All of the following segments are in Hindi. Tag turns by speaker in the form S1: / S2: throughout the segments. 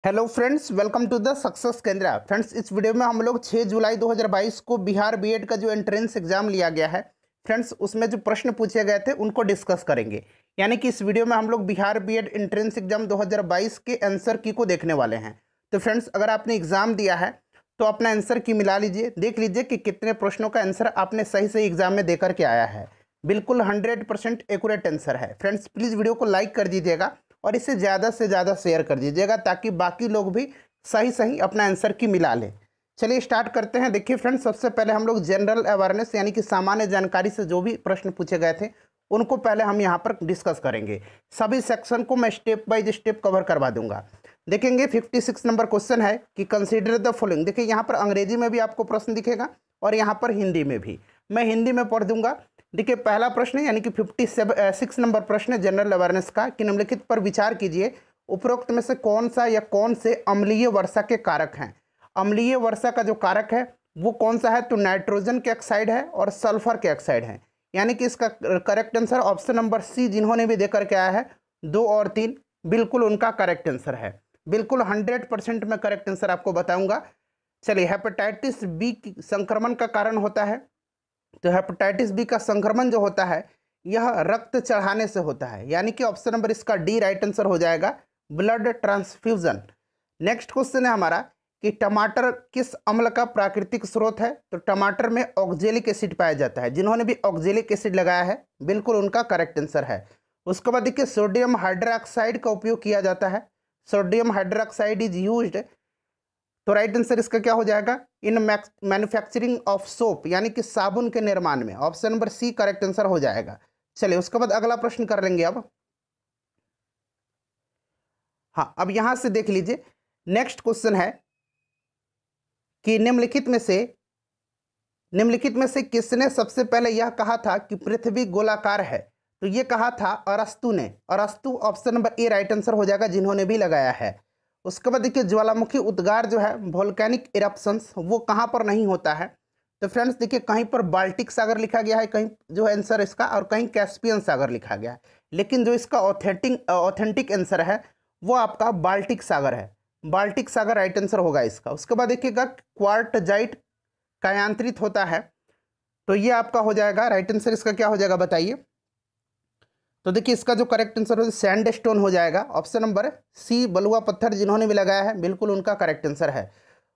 S1: Hello friends, welcome to the success केंद्र। फ्रेंड्स, इस वीडियो में हम लोग 6 जुलाई 2022 को बिहार बीएड का जो एंट्रेंस एग्जाम लिया गया है फ्रेंड्स, उसमें जो प्रश्न पूछे गए थे उनको डिस्कस करेंगे। यानी कि इस वीडियो में हम लोग बिहार बीएड एंट्रेंस एग्जाम 2022 के आंसर की को देखने वाले हैं। तो फ्रेंड्स, अगर आपने एग्जाम दिया है तो अपना आंसर की मिला लीजिए, देख लीजिए कि कितने प्रश्नों का आंसर आपने सही सही एग्जाम में देकर के आया है। बिल्कुल 100% एक्यूरेट आंसर है। फ्रेंड्स, प्लीज़ वीडियो को लाइक कर दीजिएगा और इसे ज़्यादा से ज़्यादा शेयर कर दीजिएगा ताकि बाकी लोग भी सही सही अपना आंसर की मिला लें। चलिए स्टार्ट करते हैं। देखिए फ्रेंड्स, सबसे पहले हम लोग जनरल अवेयरनेस यानी कि सामान्य जानकारी से जो भी प्रश्न पूछे गए थे उनको पहले हम यहाँ पर डिस्कस करेंगे। सभी सेक्शन को मैं स्टेप बाय स्टेप कवर करवा दूंगा। देखेंगे 56 नंबर क्वेश्चन है कि कंसीडर द फॉलोइंग। देखिए यहाँ पर अंग्रेजी में भी आपको प्रश्न दिखेगा और यहाँ पर हिंदी में भी। मैं हिंदी में पढ़ दूंगा। देखिए पहला प्रश्न है यानी कि 56 नंबर प्रश्न है जनरल अवेयरनेस का कि निम्नलिखित पर विचार कीजिए, उपरोक्त में से कौन सा या कौन से अम्लीय वर्षा के कारक हैं। अम्लीय वर्षा का जो कारक है वो कौन सा है, तो नाइट्रोजन के ऑक्साइड है और सल्फर के ऑक्साइड है। यानी कि इसका correct answer option number C जिन्होंने भी देकर के आया है 2 और 3 बिल्कुल उनका करेक्ट आंसर है। बिल्कुल 100% मैं करेक्ट आंसर आपको बताऊंगा। चलिए, हेपेटाइटिस बी संक्रमण का कारण होता है, तो हेपेटाइटिस बी का संक्रमण जो होता है यह रक्त चढ़ाने से होता है। यानी कि ऑप्शन नंबर इसका डी राइट आंसर हो जाएगा, ब्लड ट्रांसफ्यूजन। नेक्स्ट क्वेश्चन है हमारा कि टमाटर किस अम्ल का प्राकृतिक स्रोत है, तो टमाटर में ऑक्जेलिक एसिड पाया जाता है। जिन्होंने भी ऑक्जेलिक एसिड लगाया है बिल्कुल उनका करेक्ट आंसर है। उसके बाद देखिए सोडियम हाइड्रोक्साइड का उपयोग किया जाता है। सोडियम हाइड्रोक्साइड इज यूज्ड, तो राइट आंसर इसका क्या हो जाएगा, इन मैन्युफैक्चरिंग ऑफ सोप यानी कि साबुन के निर्माण में। Option number C correct answer हो जाएगा। चलिए उसके बाद अगला प्रश्न कर लेंगे अब। हाँ, अब यहां से देख लीजिए नेक्स्ट क्वेश्चन है कि निम्नलिखित में से किसने सबसे पहले यह कहा था कि पृथ्वी गोलाकार है, तो ये कहा था अरस्तु ने। अरस्तु ऑप्शन नंबर ए राइट आंसर हो जाएगा जिन्होंने भी लगाया है। उसके बाद देखिए ज्वालामुखी उद्गार जो है वोल्केनिक इरप्शंस वो कहाँ पर नहीं होता है, तो फ्रेंड्स देखिए कहीं पर बाल्टिक सागर लिखा गया है, कहीं जो है आंसर इसका, और कहीं कैस्पियन सागर लिखा गया है। लेकिन जो इसका ऑथेंटिक आंसर है वो आपका बाल्टिक सागर है। बाल्टिक सागर राइट आंसर होगा इसका। उसके बाद देखिएगा क्वार्टजाइट कायांतरित होता है, तो ये आपका हो जाएगा राइट आंसर। इसका क्या हो जाएगा बताइए, तो देखिए इसका जो करेक्ट आंसर हो सैंडस्टोन हो जाएगा। ऑप्शन नंबर सी बलुआ पत्थर जिन्होंने भी लगाया है बिल्कुल उनका करेक्ट आंसर है।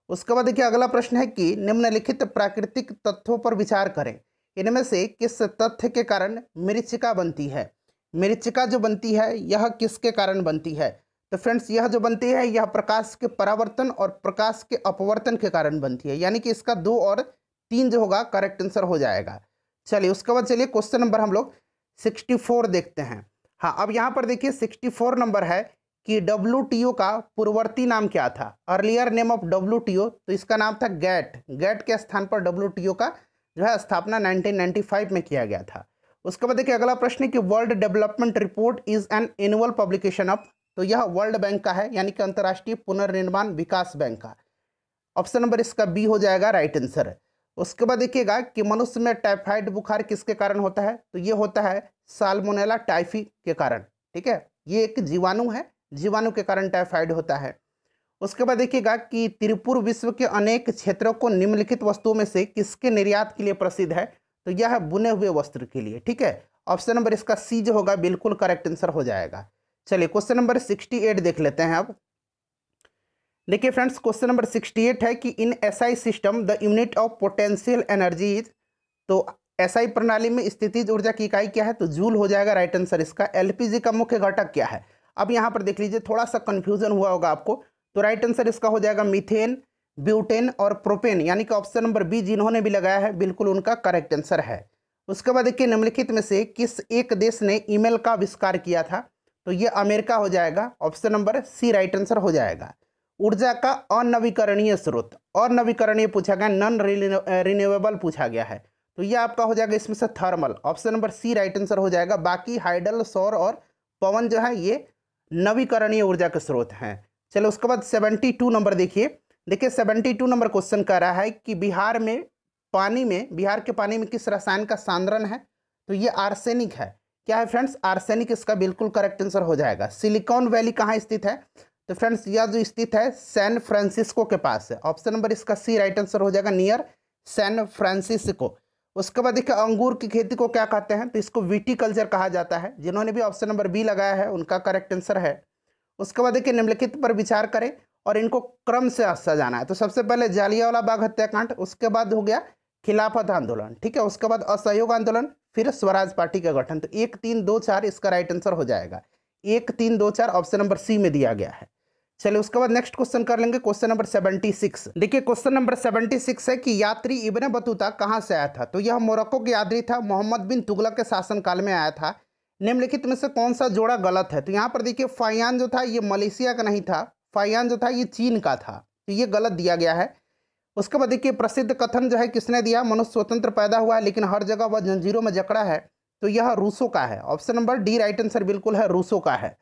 S1: उसके बाद देखिए अगला प्रश्न है कि निम्नलिखित प्राकृतिक तत्वों पर विचार करें, इनमें से किस तथ्य के कारण मरीचिका बनती है। मरीचिका जो बनती है यह किसके कारण बनती है, तो फ्रेंड्स यह जो बनती है यह प्रकाश के परावर्तन और प्रकाश के अपवर्तन के कारण बनती है। यानी कि इसका 2 और 3 जो होगा करेक्ट आंसर हो जाएगा। चलिए उसके बाद चलिए क्वेश्चन नंबर हम लोग 64 देखते हैं। हाँ, अब यहाँ पर देखिए 64 नंबर है कि WTO का पूर्ववर्ती नाम क्या था, अर्लियर नेम ऑफ WTO, तो इसका नाम था गैट। गैट के स्थान पर WTO का जो है स्थापना 1995 में किया गया था। उसके बाद देखिए अगला प्रश्न है कि world development report is an annual publication of, तो यह वर्ल्ड बैंक का है यानी कि अंतर्राष्ट्रीय पुनर्निर्माण विकास बैंक का। ऑप्शन नंबर इसका बी हो जाएगा राइट आंसर। उसके बाद देखिएगा कि मनुष्य में टाइफाइड बुखार किसके कारण होता है, तो ये होता है साल्मोनेला टाइफी के कारण। ठीक है, ये एक जीवाणु है, जीवाणु के कारण टाइफाइड होता है। उसके बाद देखिएगा कि त्रिपुर विश्व के अनेक क्षेत्रों को निम्नलिखित वस्तुओं में से किसके निर्यात के लिए प्रसिद्ध है, तो यह है बुने हुए वस्त्र के लिए। ठीक है, ऑप्शन नंबर इसका सी जो होगा बिल्कुल करेक्ट आंसर हो जाएगा। चलिए क्वेश्चन नंबर 68 देख लेते हैं अब। देखिए फ्रेंड्स क्वेश्चन नंबर 68 है कि in SI system the unit of potential energy is, तो एसआई प्रणाली में स्थितिज ऊर्जा की इकाई क्या है, तो जूल हो जाएगा राइट आंसर इसका। एलपीजी का मुख्य घटक क्या है, अब यहाँ पर देख लीजिए थोड़ा सा कंफ्यूजन हुआ होगा आपको, तो राइट आंसर इसका हो जाएगा मीथेन, ब्यूटेन और प्रोपेन। यानी कि ऑप्शन नंबर बी जिन्होंने भी लगाया है बिल्कुल उनका करेक्ट आंसर है। उसके बाद देखिए निम्नलिखित में से किस एक देश ने ईमेल का आविष्कार किया था, तो ये अमेरिका हो जाएगा। Option number C right answer हो जाएगा। ऊर्जा का अनवीकरणीय स्रोत, अनवीकरणीय पूछा गया, नॉन रिन्यूएबल पूछा गया है, तो ये आपका हो जाएगा इसमें से thermal. Option number C right answer हो जाएगा। बाकी हाइडल, सौर और पवन जो है ये नवीकरणीय ऊर्जा के स्रोत हैं। चलो उसके बाद 72 नंबर देखिए। 72 नंबर क्वेश्चन कह रहा है कि बिहार के पानी में किस रसायन का सांद्रण है, तो ये आर्सेनिक है। क्या है फ्रेंड्स, आर्सेनिक इसका बिल्कुल करेक्ट आंसर हो जाएगा। सिलिकॉन वैली कहाँ स्थित है, तो फ्रेंड्स यह जो स्थित है सैन फ्रांसिस्को के पास है। ऑप्शन नंबर इसका सी राइट आंसर हो जाएगा, नियर सैन फ्रांसिस्को। उसके बाद देखिए अंगूर की खेती को क्या कहते हैं, तो इसको विटीकल्चर कहा जाता है। जिन्होंने भी ऑप्शन नंबर बी लगाया है उनका करेक्ट आंसर है। उसके बाद देखिए निम्नलिखित पर विचार करें और इनको क्रम से सजाना है। तो सबसे पहले जालियांवाला बाग हत्याकांड, उसके बाद हो गया खिलाफत आंदोलन, ठीक है, उसके बाद असहयोग आंदोलन, फिर स्वराज पार्टी का गठन। तो 1 3 2 4 इसका राइट आंसर हो जाएगा। 1 3 2 4 ऑप्शन नंबर सी में दिया गया है। चलिए उसके बाद नेक्स्ट क्वेश्चन कर लेंगे, क्वेश्चन नंबर 76। देखिए क्वेश्चन नंबर 76 है कि यात्री इब्न बतूता कहाँ से आया था। तो यह मोरक्को की यात्री था, मोहम्मद बिन तुगलक के शासनकाल में आया था। निम्नलिखित में से कौन सा जोड़ा गलत है। तो यहाँ पर देखिए फाइयान जो था ये मलेशिया का नहीं था, फाइयान जो था ये चीन का था, तो ये गलत दिया गया है। उसके बाद देखिए प्रसिद्ध कथन जो है किसने दिया, मनुष्य स्वतंत्र पैदा हुआ है लेकिन हर जगह वह जंजीरों में जकड़ा है। तो यह रूसो का है। Option number D right answer बिल्कुल है, रूसो का है।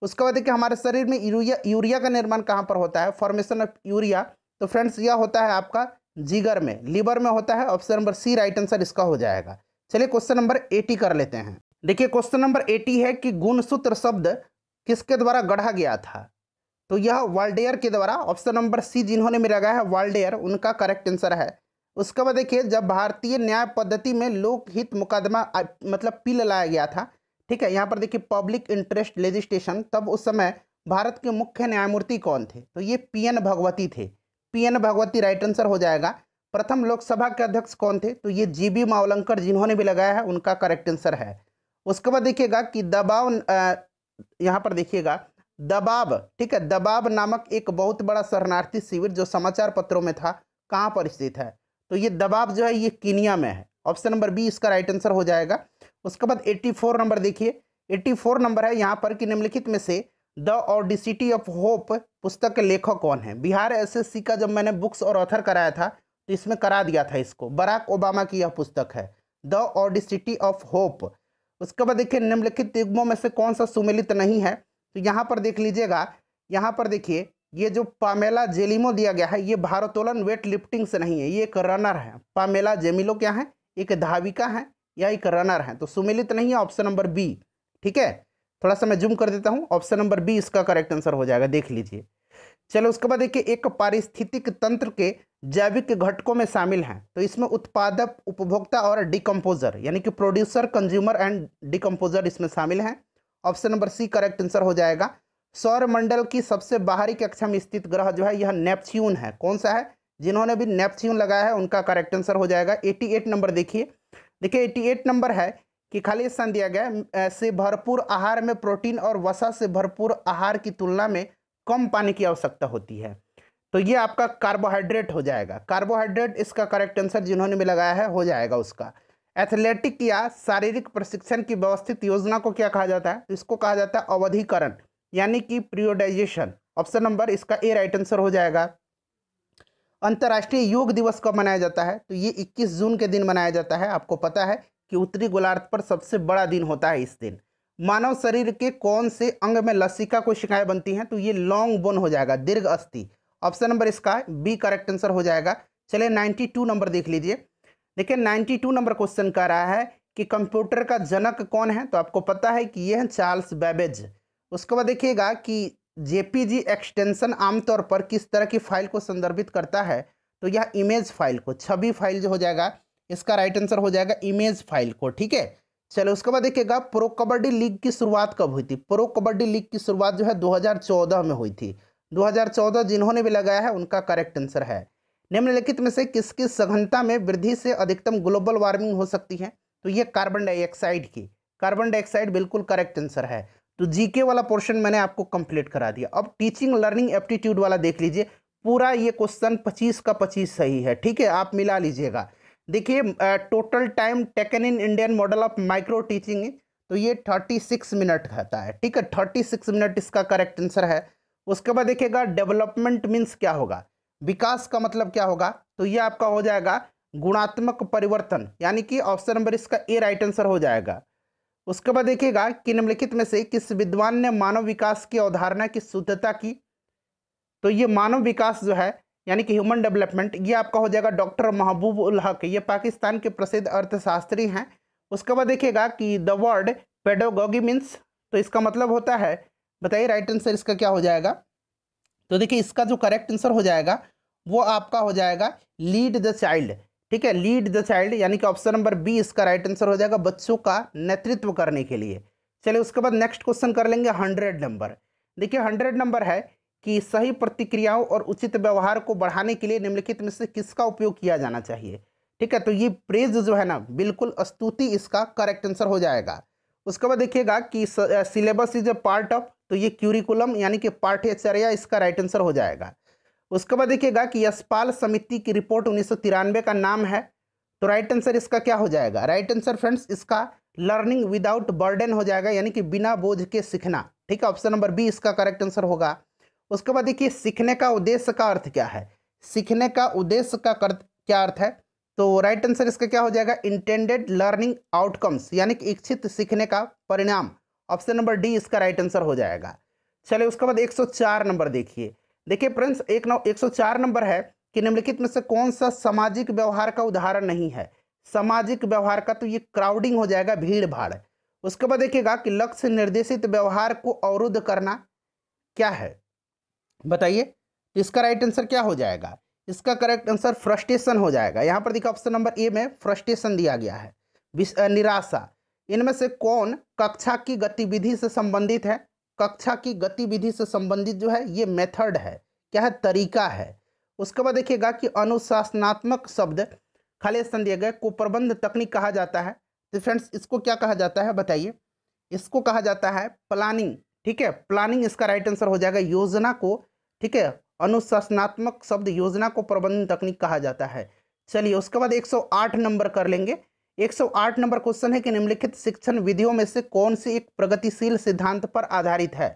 S1: उसके बाद देखिए हमारे शरीर में यूरिया का निर्माण कहाँ पर होता है, फॉर्मेशन ऑफ यूरिया। तो फ्रेंड्स यह होता है आपका जिगर में, लीवर में होता है। Option number C right answer इसका हो जाएगा। चलिए क्वेश्चन नंबर 80 कर लेते हैं। देखिए क्वेश्चन नंबर 80 है कि गुणसूत्र शब्द किसके द्वारा गढ़ा गया था। तो यह वाल्डेयर के द्वारा। ऑप्शन नंबर सी जिन्होंने भी लगाया है वाल्डेयर, उनका करेक्ट आंसर है। उसके बाद देखिए जब भारतीय न्याय पद्धति में लोकहित मुकदमा मतलब पिल लाया गया था, ठीक है, यहाँ पर देखिए पब्लिक इंटरेस्ट लेजिस्लेशन, तब उस समय भारत के मुख्य न्यायमूर्ति कौन थे। तो ये पीएन भगवती थे, पीएन भगवती राइट आंसर हो जाएगा। प्रथम लोकसभा के अध्यक्ष कौन थे, तो ये जीबी मावलंकर जिन्होंने भी लगाया है उनका करेक्ट आंसर है। उसके बाद देखिएगा कि दबाव, यहाँ पर देखिएगा दबाव, ठीक है, दबाव नामक एक बहुत बड़ा शरणार्थी शिविर जो समाचार पत्रों में था कहाँ पर स्थित है। तो ये दबाव जो है ये कीनिया में है। ऑप्शन नंबर बी इसका राइट आंसर हो जाएगा। उसके बाद 84 नंबर देखिए, 84 नंबर है यहाँ पर कि निम्नलिखित में से द ऑडिसिटी ऑफ होप पुस्तक के लेखक कौन है। बिहार एसएससी का जब मैंने बुक्स और ऑथर कराया था तो इसमें करा दिया था इसको, बराक ओबामा की यह पुस्तक है द ऑडिसिटी ऑफ होप। उसके बाद देखिए निम्नलिखित युग्मों में से कौन सा सुमेलित नहीं है। तो यहाँ पर देख लीजिएगा, यहाँ पर देखिए ये जो पामेला जेलिमो दिया गया है ये भारोत्तोलन वेट लिफ्टिंग से नहीं है, ये एक रनर है। पामेला जेमिलो क्या है, एक धाविका है या एक रनर है, तो सुमेलित नहीं है। ऑप्शन नंबर बी, ठीक है, थोड़ा सा मैं जूम कर देता हूँ, ऑप्शन नंबर बी इसका करेक्ट आंसर हो जाएगा, देख लीजिए। चलो उसके बाद देखिए एक पारिस्थितिक तंत्र के जैविक घटकों में शामिल हैं। तो इसमें उत्पादक, उपभोक्ता और डिकम्पोजर, यानी कि प्रोड्यूसर, कंज्यूमर एंड डिकम्पोजर इसमें शामिल हैं। Option number C correct answer हो जाएगा। सौर मंडल की सबसे बाहरी कक्षा में स्थित ग्रह जो है यह नेपच्यून है। कौन सा है, जिन्होंने भी नेपच्यून लगाया है उनका करेक्ट आंसर हो जाएगा। 88 नंबर देखिए, 88 नंबर है कि खाली स्थान दिया गया से भरपूर आहार में प्रोटीन और वसा से भरपूर आहार की तुलना में कम पानी की आवश्यकता होती है। तो ये आपका कार्बोहाइड्रेट हो जाएगा, कार्बोहाइड्रेट इसका करेक्ट आंसर जिन्होंने भी लगाया है हो जाएगा उसका। एथलेटिक या शारीरिक प्रशिक्षण की व्यवस्थित योजना को क्या कहा जाता है, तो इसको कहा जाता है अवधिकरण, यानी कि पीरियोडाइजेशन। ऑप्शन नंबर इसका ए राइट आंसर हो जाएगा। अंतर्राष्ट्रीय योग दिवस कब मनाया जाता है, तो ये 21 जून के दिन मनाया जाता है। आपको पता है कि उत्तरी गोलार्ध पर सबसे बड़ा दिन होता है इस दिन। मानव शरीर के कौन से अंग में लसिका कोशिकाएं बनती हैं, तो ये लॉन्ग बोन हो जाएगा, दीर्घ अस्थि। ऑप्शन नंबर इसका बी करेक्ट आंसर हो जाएगा। चलिए 92 नंबर देख लीजिए। देखिए 92 नंबर क्वेश्चन कर रहा है कि कंप्यूटर का जनक कौन है, तो आपको पता है कि ये है चार्ल्स बेबेज। उसके बाद देखिएगा कि जेपीजी एक्सटेंशन आमतौर पर किस तरह की फाइल को संदर्भित करता है, तो यह इमेज फाइल को, छवि फाइल जो हो जाएगा इसका राइट आंसर हो जाएगा इमेज फाइल को, ठीक है। चलो उसके बाद देखिएगा प्रो कबड्डी लीग की शुरुआत कब हुई थी। प्रो कबड्डी लीग की शुरुआत जो है 2014 में हुई थी। 2014 जिन्होंने भी लगाया है उनका करेक्ट आंसर है। निम्नलिखित में से किसकी सघनता में वृद्धि से अधिकतम ग्लोबल वार्मिंग हो सकती है, तो ये कार्बन डाइऑक्साइड की, कार्बन डाइऑक्साइड बिल्कुल करेक्ट आंसर है। तो जीके वाला पोर्शन मैंने आपको कंप्लीट करा दिया। अब टीचिंग लर्निंग एप्टीट्यूड वाला देख लीजिए, पूरा ये क्वेश्चन 25 का 25 सही है, ठीक है, आप मिला लीजिएगा। देखिए total time taken in Indian model of micro teaching, तो ये 36 मिनट खाता है, ठीक है, 36 मिनट इसका करेक्ट आंसर है। उसके बाद देखिएगा डेवलपमेंट मीन्स क्या होगा, विकास का मतलब क्या होगा, तो ये आपका हो जाएगा गुणात्मक परिवर्तन, यानी कि ऑप्शन नंबर इसका ए राइट आंसर हो जाएगा। उसके बाद देखिएगा कि निम्नलिखित में से किस विद्वान ने मानव विकास की अवधारणा की शुद्धता की, तो ये मानव विकास जो है यानी कि ह्यूमन डेवलपमेंट, ये आपका हो जाएगा डॉक्टर महबूब उल हक, ये पाकिस्तान के प्रसिद्ध अर्थशास्त्री हैं। उसके बाद देखिएगा कि द वर्ड पेडोगॉगी मीन्स, तो इसका मतलब होता है, बताइए राइट आंसर इसका क्या हो जाएगा। तो देखिए इसका जो करेक्ट आंसर हो जाएगा वो आपका हो जाएगा लीड द चाइल्ड। ठीक है, लीड द चाइल्ड यानी कि ऑप्शन नंबर बी इसका राइट आंसर हो जाएगा, बच्चों का नेतृत्व करने के लिए। चलिए उसके बाद नेक्स्ट क्वेश्चन कर लेंगे 100 नंबर। देखिए 100 नंबर है कि सही प्रतिक्रियाओं और उचित व्यवहार को बढ़ाने के लिए निम्नलिखित में से किसका उपयोग किया जाना चाहिए। ठीक है, तो ये प्रेज जो है ना, बिल्कुल स्तुति इसका करेक्ट आंसर हो जाएगा। उसके बाद देखिएगा कि syllabus is a part of, तो ये क्यूरिकुलम यानी कि पाठ्यचर्या इसका राइट आंसर हो जाएगा। उसके बाद देखिएगा कि यशपाल समिति की रिपोर्ट 1993 का नाम है, तो राइट आंसर इसका क्या हो जाएगा। राइट आंसर फ्रेंड्स इसका लर्निंग विदाउट बर्डन हो जाएगा, यानी कि बिना बोझ के सीखना। ठीक है, ऑप्शन नंबर बी इसका करेक्ट आंसर होगा। उसके बाद देखिए सीखने का उद्देश्य का अर्थ क्या है, सीखने का उद्देश्य का क्या अर्थ है, तो राइट आंसर इसका क्या हो जाएगा, इंटेंडेड लर्निंग आउटकम्स यानी कि इच्छित सीखने का परिणाम। ऑप्शन नंबर डी इसका राइट आंसर हो जाएगा। चलिए उसके बाद 104 नंबर देखिए। देखिए फ्रेंड्स 104 नंबर है कि निम्नलिखित में से कौन सा सामाजिक व्यवहार का उदाहरण नहीं है। सामाजिक व्यवहार का तो ये क्राउडिंग हो जाएगा, भीड़ भाड़। उसके बाद देखिएगा कि लक्ष्य निर्देशित व्यवहार को अवरुद्ध करना क्या है, बताइए। इसका राइट आंसर क्या हो जाएगा, इसका करेक्ट आंसर फ्रस्ट्रेशन हो जाएगा। यहाँ पर देखिए ऑप्शन नंबर ए में फ्रस्ट्रेशन दिया गया है, निराशा। इनमें से कौन कक्षा की गतिविधि से संबंधित है। कक्षा की गतिविधि से संबंधित जो है ये मेथड है, क्या है, तरीका है। उसके बाद देखिएगा कि अनुशासनात्मक शब्द खाली स्थान दिए गए को प्रबंध तकनीक कहा जाता है। तो फ्रेंड्स इसको क्या कहा जाता है बताइए, इसको कहा जाता है प्लानिंग। ठीक है, प्लानिंग इसका राइट आंसर हो जाएगा, योजना को। ठीक है, अनुशासनात्मक शब्द योजना को प्रबंधन तकनीक कहा जाता है। चलिए उसके बाद 108 नंबर कर लेंगे। 108 नंबर क्वेश्चन है कि निम्नलिखित शिक्षण विधियों में से कौन सी एक प्रगतिशील सिद्धांत पर आधारित है,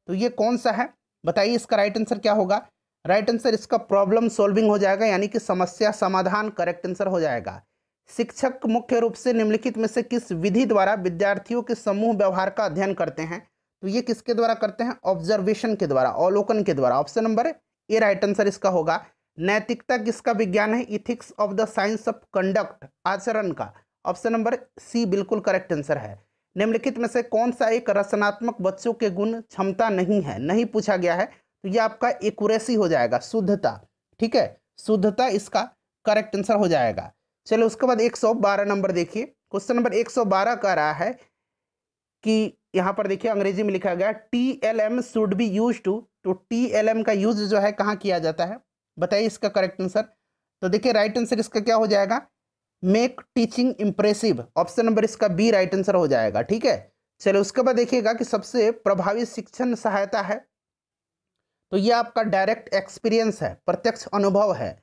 S1: तो ये कौन सा है बताइए। इसका राइट आंसर क्या होगा, राइट आंसर इसका प्रॉब्लम सॉल्विंग हो जाएगा, यानी कि समस्या समाधान करेक्ट आंसर हो जाएगा। शिक्षक मुख्य रूप से निम्नलिखित में से किस विधि द्वारा विद्यार्थियों के समूह व्यवहार का अध्ययन करते हैं, तो ये किसके द्वारा करते हैं, ऑब्जर्वेशन के द्वारा, अवलोकन के द्वारा। ऑप्शन नंबर ए राइट आंसर इसका होगा। नैतिकता किसका विज्ञान है, ethics of the science of conduct, आचरण का। ऑप्शन नंबर सी बिल्कुल करेक्ट आंसर है। निम्नलिखित में से कौन सा एक रचनात्मक बच्चों के गुण क्षमता नहीं है, नहीं पूछा गया है, तो ये आपका एक्यूरेसी हो जाएगा, शुद्धता। ठीक है, शुद्धता इसका करेक्ट आंसर हो जाएगा। चलो उसके बाद 112 नंबर देखिए। क्वेश्चन नंबर 112 कह रहा है कि यहाँ पर देखिए अंग्रेजी में लिखा गया TLM should be use to, तो TLM का यूज जो है कहाँ किया जाता है, बताइए इसका करेक्ट आंसर। तो देखिए राइट आंसर इसका क्या हो जाएगा, make teaching impressive. Option number इसका बी राइट आंसर हो जाएगा। ठीक है, चलो उसके बाद देखिएगा कि सबसे प्रभावी शिक्षण सहायता है, तो ये आपका डायरेक्ट एक्सपीरियंस है, प्रत्यक्ष अनुभव है।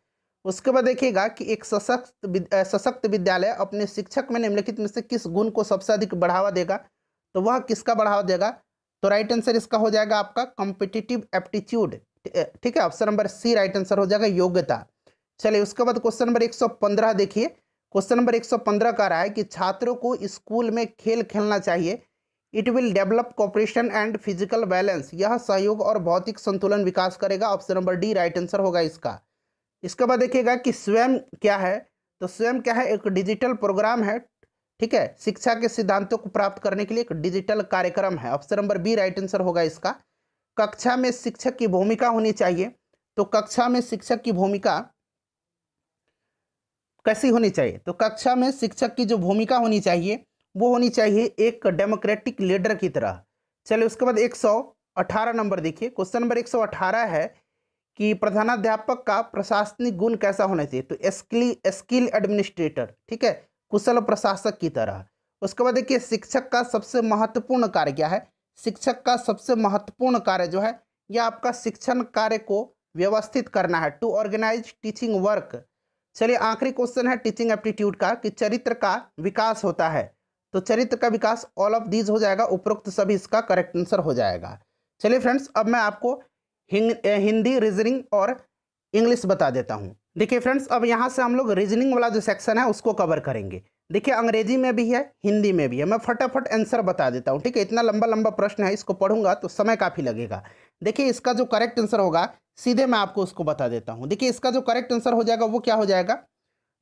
S1: उसके बाद देखिएगा कि एक सशक्त विद्यालय अपने शिक्षक में निम्नलिखित में से किस गुण को सबसे अधिक बढ़ावा देगा, तो वह किसका बढ़ावा देगा, तो राइट आंसर इसका हो जाएगा आपका कॉम्पिटिटिव एप्टीट्यूड। ठीक है, option number C right answer हो जाएगा, योग्यता। चलिए उसके बाद क्वेश्चन नंबर 115 देखिए। क्वेश्चन नंबर 115 का रहा है कि छात्रों को स्कूल में खेल खेलना चाहिए, it will develop cooperation and physical balance, यह सहयोग और भौतिक संतुलन विकास करेगा। Option number D right answer होगा इसका। इसके बाद देखिएगा कि स्वयं क्या है, तो स्वयं क्या है, एक डिजिटल प्रोग्राम है। ठीक है, शिक्षा के सिद्धांतों को प्राप्त करने के लिए एक डिजिटल कार्यक्रम है। Option number B right answer होगा इसका। कक्षा में शिक्षक की भूमिका होनी चाहिए, तो कक्षा में शिक्षक की भूमिका कैसी होनी चाहिए, तो कक्षा में शिक्षक की जो भूमिका होनी चाहिए वो होनी चाहिए एक डेमोक्रेटिक लीडर की तरह। चलिए उसके बाद 118 नंबर देखिए। क्वेश्चन नंबर 118 है कि प्रधानाध्यापक का प्रशासनिक गुण कैसा होना चाहिए, तो स्किल एडमिनिस्ट्रेटर। ठीक है, कुशल प्रशासक की तरह। उसके बाद देखिए शिक्षक का सबसे महत्वपूर्ण कार्य क्या है, शिक्षक का सबसे महत्वपूर्ण कार्य जो है यह आपका शिक्षण कार्य को व्यवस्थित करना है, टू ऑर्गेनाइज टीचिंग वर्क। चलिए आखिरी क्वेश्चन है टीचिंग एप्टीट्यूड का कि चरित्र का विकास होता है, तो चरित्र का विकास ऑल ऑफ दीज हो जाएगा, उपरोक्त सभी इसका करेक्ट आंसर हो जाएगा। चलिए फ्रेंड्स अब मैं आपको हिंदी, रीजनिंग और इंग्लिश बता देता हूँ। देखिए फ्रेंड्स अब यहाँ से हम लोग रीजनिंग वाला जो सेक्शन है उसको कवर करेंगे। देखिए अंग्रेजी में भी है, हिंदी में भी है, मैं फटाफट आंसर बता देता हूँ। ठीक है, इतना लंबा लंबा प्रश्न है, इसको पढ़ूंगा तो समय काफ़ी लगेगा। देखिए इसका जो करेक्ट आंसर होगा सीधे मैं आपको उसको बता देता हूँ। देखिए इसका जो करेक्ट आंसर हो जाएगा वो क्या हो जाएगा,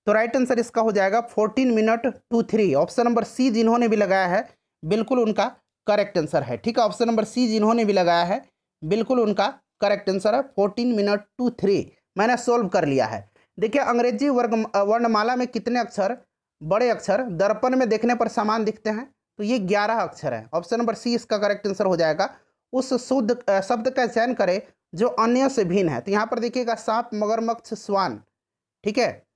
S1: तो राइट आंसर इसका हो जाएगा 14 मिनट 23। ऑप्शन नंबर सी जिन्होंने भी लगाया है बिल्कुल उनका करेक्ट आंसर है। ठीक है, ऑप्शन नंबर सी जिन्होंने भी लगाया है बिल्कुल उनका करेक्ट आंसर है 14 मिनट टू 3। मैंने सोल्व कर लिया है। देखिए अंग्रेजी वर्णमाला में कितने अक्षर, बड़े अक्षर दर्पण में देखने पर समान दिखते हैं? तो ये 11 अक्षर है। ऑप्शन नंबर सी इसका करेक्ट आंसर हो जाएगा। उस शुद्ध शब्द का चयन करें जो अन्य से भिन्न है। तो यहाँ पर देखिएगा सांप, मगरमच्छ, श्वान, ठीक है।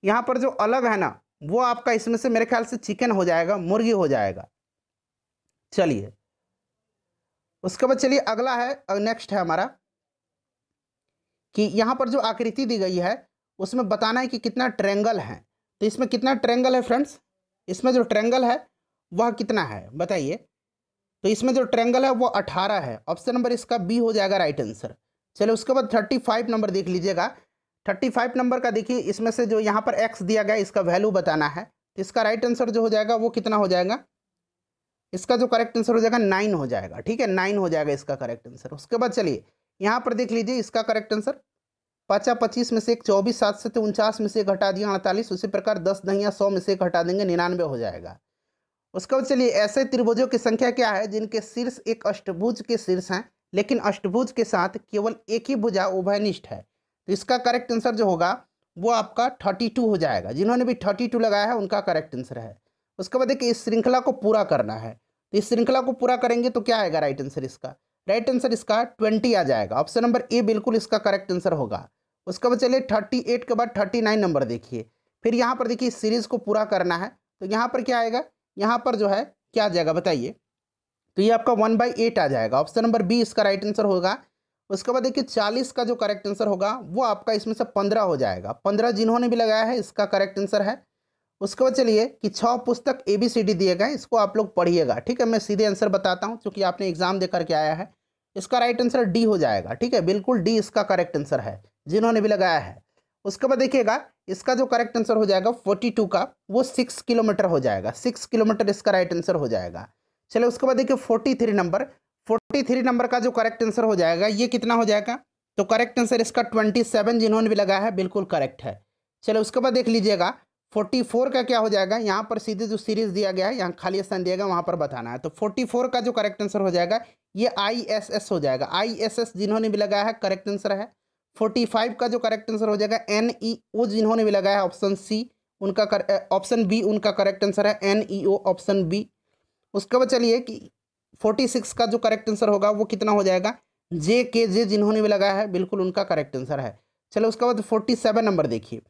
S1: यहाँ पर जो अलग है ना वो आपका इसमें से मेरे ख्याल से चिकन हो जाएगा, मुर्गी हो जाएगा। चलिए उसके बाद चलिए अगला है, नेक्स्ट है हमारा कि यहाँ पर जो आकृति दी गई है उसमें बताना है कि कितना ट्रायंगल है। तो इसमें कितना ट्रायंगल है फ्रेंड्स? इसमें जो ट्रायंगल है वह कितना है बताइए? तो इसमें जो ट्रायंगल है वो 18 है। ऑप्शन नंबर इसका बी हो जाएगा राइट आंसर। चलिए उसके बाद 35 नंबर देख लीजिएगा। 35 नंबर का देखिए इसमें से जो यहाँ पर एक्स दिया गया इसका वैल्यू बताना है। तो इसका राइट आंसर जो हो जाएगा वो कितना हो जाएगा? इसका जो करेक्ट आंसर हो जाएगा 9 हो जाएगा, ठीक है, 9 हो जाएगा इसका करेक्ट आंसर। उसके बाद चलिए यहाँ पर देख लीजिए इसका करेक्ट आंसर 25 में से एक 24, 7 से 49 में से एक हटा दिया 48, उसी प्रकार 10 दहिया 100 में से एक हटा देंगे 99 हो जाएगा। उसके बाद चलिए ऐसे त्रिभुजों की संख्या क्या है जिनके शीर्ष एक अष्टभुज के शीर्ष हैं लेकिन अष्टभुज के साथ केवल एक ही भुजा उभयनिष्ठ है? तो इसका करेक्ट आंसर जो होगा वो आपका 32 हो जाएगा। जिन्होंने भी 32 लगाया है उनका करेक्ट आंसर है। उसके बाद देखिए इस श्रृंखला को पूरा करना है। तो इस श्रृंखला को पूरा करेंगे तो क्या आएगा राइट आंसर इसका? राइट आंसर इसका 20 आ जाएगा। ऑप्शन नंबर ए बिल्कुल इसका करेक्ट आंसर होगा। उसके बाद चलिए 38 के बाद 39 नंबर देखिए। फिर यहाँ पर देखिए इस सीरीज़ को पूरा करना है। तो यहाँ पर क्या आएगा? यहाँ पर जो है क्या आ जाएगा बताइए? तो ये आपका 1/8 आ जाएगा। ऑप्शन नंबर बी इसका राइट आंसर होगा। उसके बाद देखिए 40 का जो करेक्ट आंसर होगा वो आपका इसमें से 15 हो जाएगा। 15 जिन्होंने भी लगाया है इसका करेक्ट आंसर है। उसके बाद चलिए कि 6 पुस्तक ABCD दिए गए, इसको आप लोग पढ़िएगा, ठीक है। मैं सीधे आंसर बताता हूँ क्योंकि आपने एग्जाम देकर के आया है। इसका राइट आंसर डी हो जाएगा, ठीक है, बिल्कुल डी इसका करेक्ट आंसर है जिन्होंने भी लगाया है। उसके बाद देखिएगा इसका जो करेक्ट आंसर हो जाएगा 42 का वो 6 किलोमीटर हो जाएगा। 6 किलोमीटर इसका राइट आंसर हो जाएगा। चलिए उसके बाद देखिए 43 नंबर का जो करेक्ट आंसर हो जाएगा ये कितना हो जाएगा? तो करेक्ट आंसर इसका 27 जिन्होंने भी लगाया है बिल्कुल करेक्ट है। चलिए उसके बाद देख लीजिएगा 44 का क्या हो जाएगा? यहाँ पर सीधे जो सीरीज दिया गया है यहाँ खाली स्थान दिया गया वहाँ पर बताना है। तो 44 का जो करेक्ट आंसर हो जाएगा ये ISS हो जाएगा। ISS जिन्होंने भी लगाया है करेक्ट आंसर है। 45 का जो करेक्ट आंसर हो जाएगा NEO जिन्होंने भी लगाया है ऑप्शन सी उनका ऑप्शन बी उनका करेक्ट आंसर है NEO ऑप्शन बी। उसके बाद चलिए कि 46 का जो करेक्ट आंसर होगा वो कितना हो जाएगा? JKJ जिन्होंने भी लगाया है बिल्कुल उनका करेक्ट आंसर है। चलो उसके बाद 47 नंबर देखिए।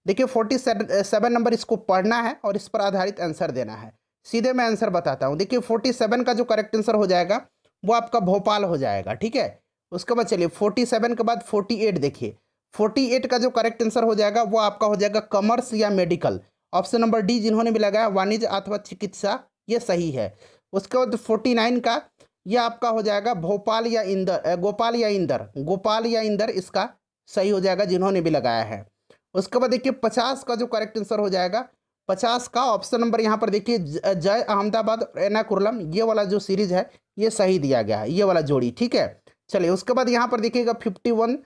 S1: 47 नंबर इसको पढ़ना है और इस पर आधारित आंसर देना है। सीधे मैं आंसर बताता हूँ। देखिए 47 का जो करेक्ट आंसर हो जाएगा वो आपका भोपाल हो जाएगा, ठीक है। उसके बाद चलिए 47 के बाद 48 देखिए। 48 का जो करेक्ट आंसर हो जाएगा वो आपका हो जाएगा कॉमर्स या मेडिकल। ऑप्शन नंबर डी जिन्होंने भी लगाया वाणिज्य अथवा चिकित्सा, ये सही है। उसके बाद 49 का ये आपका हो जाएगा भोपाल या इंदर, गोपाल या इंदर इसका सही हो जाएगा जिन्होंने भी लगाया है। उसके बाद देखिए 50 का जो करेक्ट आंसर हो जाएगा 50 का ऑप्शन नंबर यहाँ पर देखिए जय अहमदाबाद और एर्नाकुलम, ये वाला जो सीरीज है ये सही दिया गया है, ये वाला जोड़ी, ठीक है। चलिए उसके बाद यहाँ पर देखिएगा 51,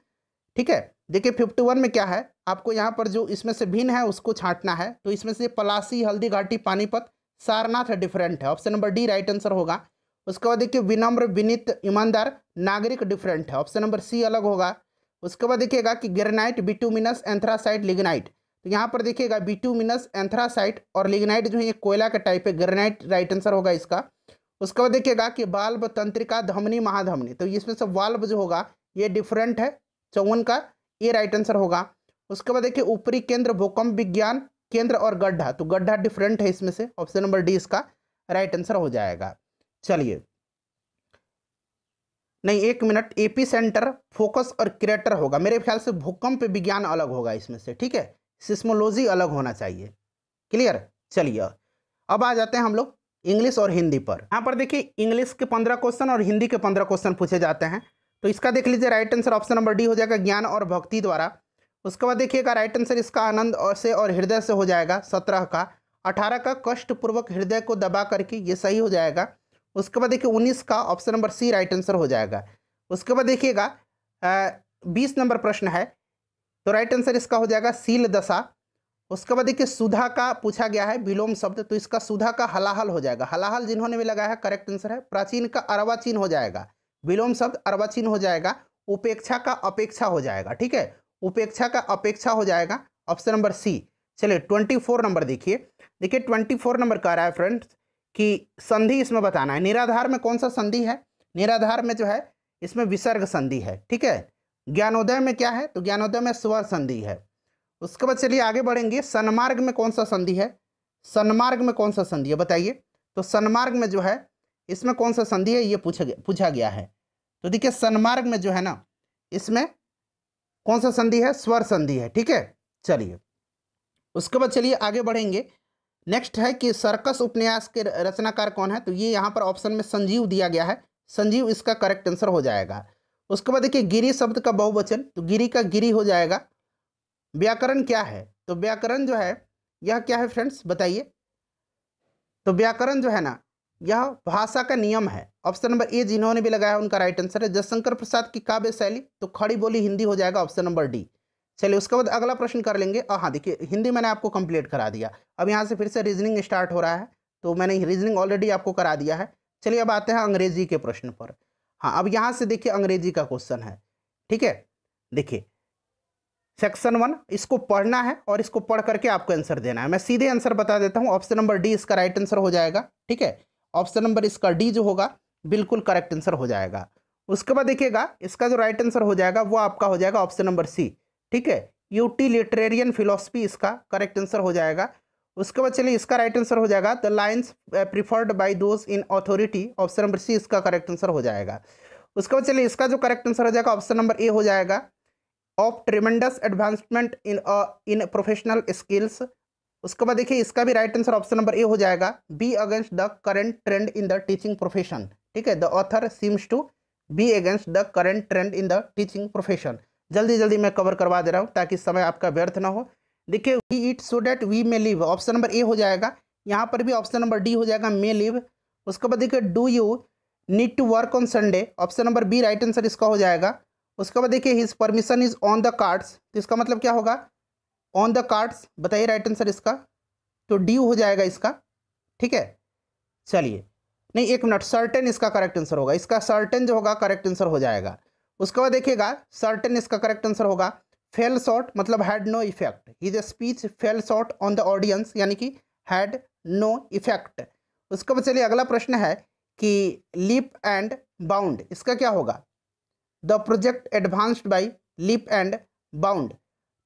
S1: ठीक है। देखिए 51 में क्या है, आपको यहाँ पर जो इसमें से भिन्न है उसको छांटना है। तो इसमें से पलासी, हल्दीघाटी, पानीपत, सारनाथ डिफरेंट है। Option number D right answer होगा। उसके बाद देखिए विनम्र, विनीत, ईमानदार, नागरिक डिफरेंट है। ऑप्शन नंबर सी अलग होगा। उसके बाद देखिएगा कि ग्रेनाइट, बिटुमिनस, एंथ्रासाइट, लिग्नाइट। तो यहाँ पर देखिएगा बिटुमिनस, एंथ्रासाइट और लिग्नाइट जो है ये कोयला का टाइप है, ग्रेनाइट राइट आंसर होगा इसका। उसके बाद देखिएगा कि बाल्ब, तंत्रिका, धमनी, महाधमनी, तो इसमें से वाल्व जो होगा ये डिफरेंट है, 54 का ये राइट आंसर होगा। उसके बाद देखिए ऊपरी केंद्र, भूकंप विज्ञान केंद्र और गड्ढा, तो गड्ढा डिफरेंट है इसमें से, ऑप्शन नंबर डी इसका राइट आंसर हो जाएगा। चलिए नहीं, एक मिनट, एपी सेंटर, फोकस और क्रेटर होगा मेरे ख्याल से। भूकंप विज्ञान अलग होगा इसमें से, ठीक है, सिस्मोलॉजी अलग होना चाहिए। क्लियर। चलिए अब आ जाते हैं हम लोग इंग्लिश और हिंदी पर। यहाँ पर देखिए इंग्लिश के 15 क्वेश्चन और हिंदी के 15 क्वेश्चन पूछे जाते हैं। तो इसका देख लीजिए right answer option number D हो जाएगा, ज्ञान और भक्ति द्वारा। उसके बाद देखिएगा राइट आंसर इसका आनंद और हृदय से हो जाएगा 17 का। 18 का कष्टपूर्वक हृदय को दबा करके, ये सही हो जाएगा। उसके बाद देखिए 19 का option number C right answer हो जाएगा। उसके बाद देखिएगा 20 नंबर प्रश्न है, तो राइट आंसर इसका हो जाएगा सील दशा। उसके बाद देखिए सुधा का पूछा गया है विलोम शब्द, तो इसका सुधा का हलाहल हो जाएगा। हलाहल जिन्होंने भी लगाया है करेक्ट आंसर है। प्राचीन का अर्वाचीन हो जाएगा। विलोम शब्द अर्वाचीन हो जाएगा, उपेक्षा का अपेक्षा हो जाएगा, ठीक है, उपेक्षा का अपेक्षा हो जाएगा, ऑप्शन नंबर सी। चलिए 24 नंबर देखिए, 24 नंबर कह रहा है फ्रेंड्स कि संधि इसमें बताना है। निराधार में कौन सा संधि है? निराधार में जो है इसमें विसर्ग संधि है, ठीक है। ज्ञानोदय में क्या है? तो ज्ञानोदय में स्वर संधि है। उसके बाद चलिए आगे बढ़ेंगे, सन्मार्ग में कौन सा संधि है? सन्मार्ग में कौन सा संधि है बताइए? तो सन्मार्ग में जो है इसमें कौन सा संधि है ये पूछा गया है। तो देखिए सन्मार्ग में जो है ना इसमें कौन सा संधि है? स्वर संधि है, ठीक है। चलिए उसके बाद चलिए आगे बढ़ेंगे। नेक्स्ट है कि सर्कस उपन्यास के रचनाकार कौन है? तो ये यहाँ पर ऑप्शन में संजीव दिया गया है, संजीव इसका करेक्ट आंसर हो जाएगा। उसके बाद देखिए गिरी शब्द का बहुवचन, तो गिरी का गिरी हो जाएगा। व्याकरण क्या है? तो व्याकरण जो है यह क्या है फ्रेंड्स बताइए? तो व्याकरण जो है ना यह भाषा का नियम है। ऑप्शन नंबर ए जिन्होंने भी लगाया उनका राइट आंसर है। जयशंकर प्रसाद की काव्य शैली, तो खड़ी बोली हिंदी हो जाएगा, ऑप्शन नंबर डी। चलिए उसके बाद अगला प्रश्न कर लेंगे। हाँ देखिए हिंदी मैंने आपको कंप्लीट करा दिया, अब यहाँ से फिर से रीजनिंग स्टार्ट हो रहा है, तो मैंने रीजनिंग ऑलरेडी आपको करा दिया है। चलिए अब आते हैं अंग्रेजी के प्रश्न पर। हाँ अब यहाँ से देखिए अंग्रेजी का क्वेश्चन है, ठीक है। देखिए सेक्शन 1 इसको पढ़ना है और इसको पढ़ करके आपको आंसर देना है। मैं सीधे आंसर बता देता हूँ, ऑप्शन नंबर डी इसका राइट आंसर हो जाएगा, ठीक है। ऑप्शन नंबर इसका डी जो होगा बिल्कुल करेक्ट आंसर हो जाएगा। उसके बाद देखिएगा इसका जो राइट आंसर हो जाएगा वो आपका हो जाएगा ऑप्शन नंबर सी, ठीक है। यूटिलिटेरियन फिलोसफी इसका करेक्ट आंसर हो जाएगा। उसके बाद चलिए इसका राइट आंसर हो जाएगा the lines preferred by those in authority, option number C इसका करेक्ट आंसर हो जाएगा। उसके बाद चलिए इसका जो करेक्ट आंसर हो जाएगा ऑप्शन नंबर ए हो जाएगा, of tremendous advancement in professional skills. उसके बाद देखिए इसका भी right answer option number A हो जाएगा, be against the current trend in the teaching profession, ठीक है। The author seems to be against the current trend in the teaching profession. जल्दी जल्दी मैं कवर करवा दे रहा हूँ ताकि समय आपका व्यर्थ ना हो। देखिए we eat so that we may live, option number A हो जाएगा। यहाँ पर भी ऑप्शन नंबर डी हो जाएगा, मे लिव। उसके बाद देखिए do you need to work on Sunday, option number B right answer इसका हो जाएगा। उसके बाद देखिए his permission is on the cards, तो इसका मतलब क्या होगा? ऑन द कार्ड्स, बताइए राइट आंसर इसका। तो डी हो जाएगा इसका, ठीक है। चलिए नहीं एक मिनट, सर्टेन इसका करेक्ट आंसर होगा, इसका सर्टेन जो होगा करेक्ट आंसर हो जाएगा। उसके बाद देखिएगा सर्टेन इसका करेक्ट आंसर होगा। फेल शॉर्ट मतलब had no effect, his speech fell short on the audience यानी कि हैड नो इफेक्ट। उसके बाद चलिए अगला प्रश्न है कि लीप एंड बाउंड, इसका क्या होगा? The project advanced by leap and bound,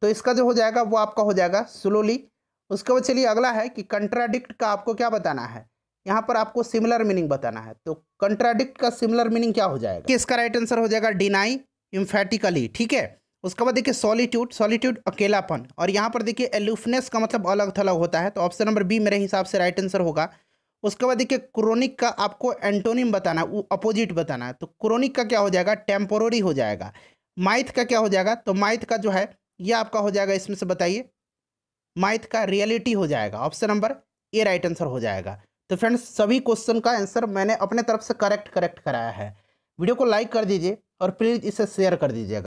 S1: तो इसका जो हो जाएगा वो आपका हो जाएगा स्लोली। उसके बाद चलिए अगला है कि कंट्राडिक्ट का आपको क्या बताना है? यहाँ पर आपको सिमिलर मीनिंग बताना है, तो कंट्राडिक्ट का सिमिलर मीनिंग क्या हो जाएगा? कि इसका राइट आंसर हो जाएगा डिनाई एम्फेटिकली, ठीक है। उसके बाद देखिए सॉलिट्यूड, सॉलिट्यूड अकेलापन, और यहाँ पर देखिए एलुफनेस का मतलब अलग थलग होता है, तो ऑप्शन नंबर बी मेरे हिसाब से राइट आंसर होगा। उसके बाद देखिए क्रोनिक का आपको एंटोनिम बताना है, अपोजिट बताना है, तो क्रोनिक का क्या हो जाएगा? टेम्पोररी हो जाएगा। माइथ का क्या हो जाएगा? तो माइथ का जो है ये आपका हो जाएगा, इसमें से बताइए। माइथ का रियलिटी हो जाएगा, ऑप्शन नंबर ए राइट आंसर हो जाएगा। तो फ्रेंड्स सभी क्वेश्चन का आंसर मैंने अपने तरफ से करेक्ट कराया है। वीडियो को लाइक कर दीजिए और प्लीज़ इसे शेयर कर दीजिएगा।